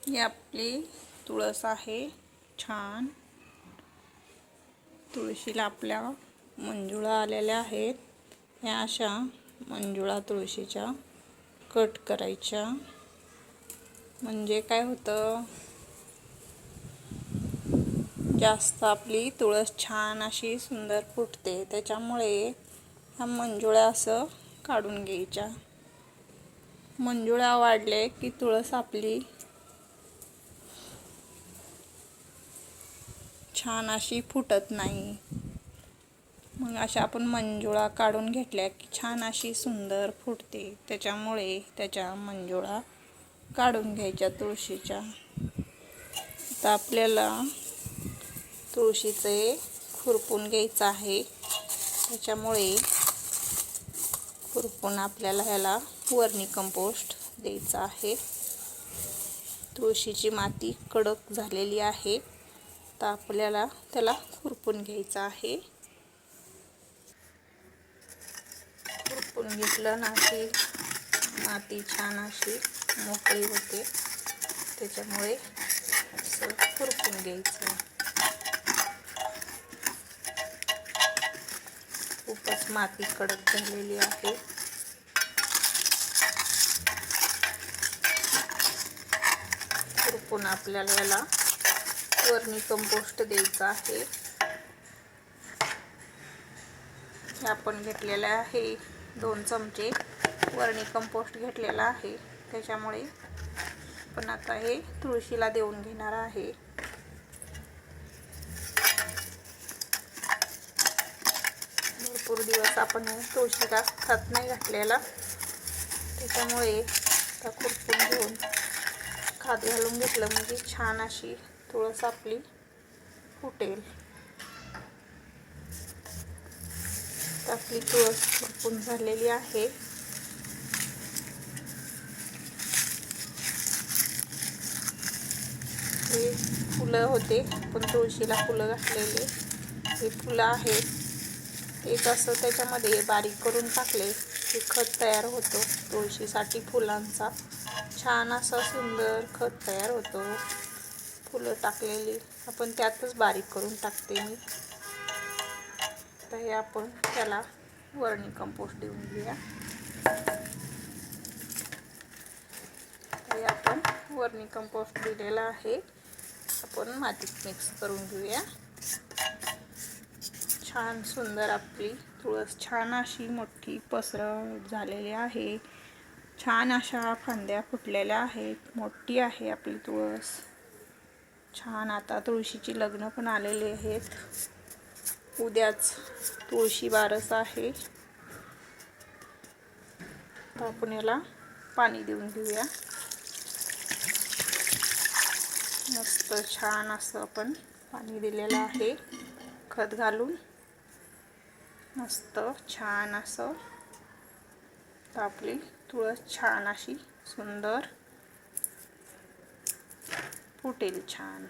ही आपली तुळस आहे छान. तुळशीला आपल्या मंजुळा आलेल्या आहेत. ह्या अशा मंजुळा तुळशीच्या कट करायच्या. म्हणजे काय होतं, जास्त आपली तुळस छान अशी सुंदर फुटते. त्याच्यामुळे ह्या मंजुळा असं काढून घ्यायच्या. मंजुळा वाढले की तुळस आपली छान अशी फुटत नाही. मग अशा आपण मंजुळा काढून घेतल्या की छान अशी सुंदर फुटते. त्याच्यामुळे त्याच्या मंजुळा काढून घ्यायच्या तुळशीच्या. आता आपल्याला तुळशीचे खुरपून घ्यायचं आहे. त्याच्यामुळे खुरपून आपल्याला ह्याला वर्मी कंपोस्ट द्यायचं आहे. तुळशीची माती कडक झालेली आहे, तर आपल्याला त्याला खुरपून घ्यायचं आहे. खुरपून घेतलं ना की माती छान अशी मोकळी होते. त्याच्यामुळे असं खुरपून घ्यायचं. खूपच माती कडक झालेली आहे. खुरपून आपल्याला याला वर्मी कंपोस्ट द्यायचं आहे. हे आपण घेतलेलं आहे 2 चमचे वर्मी कंपोस्ट घेतलेला आहे. त्याच्यामुळे पण आता हे तुळशीला देऊन घेणार आहे. भरपूर दिवस आपण तुळशीला खत नाही घातलेला, त्याच्यामुळे आता खुरपून घेऊन खत घालून घेतलं म्हणजे छान अशी तुळस आपली फुटेल. आपली तुळस खुरपून झालेली आहे. हे फुलं होते, पण तुळशीला फुलं घातलेले हे फुलं आहेत. एक असं त्याच्यामध्ये बारीक करून टाकले की खत तयार होतो तुळशीसाठी. फुलांचा छान असा सुंदर खत तयार होतो. फुलं टाकलेली आपण त्यातच बारीक करून टाकते मी. तर हे आपण त्याला वर्मी कंपोस्ट देऊन घेऊया. हे आपण वर्मी कंपोस्ट दिलेला आहे. आपण मातीत मिक्स करून घेऊया. छान सुंदर आपली तुळस छान अशी मोठी पसरट झालेली आहे. छान अशा फांद्या फुटलेल्या आहेत. मोठी आहे आपली तुळस छान. आता तुळशीची लग्न पण आलेले आहेत. उद्याच तुळशी बारस आहे. तर आपण याला पाणी देऊन घेऊया. मस्त छान असं आपण पाणी दिलेलं आहे खत घालून. मस्त छान असं तर आपली तुळस छान अशी सुंदर फुटेल छान.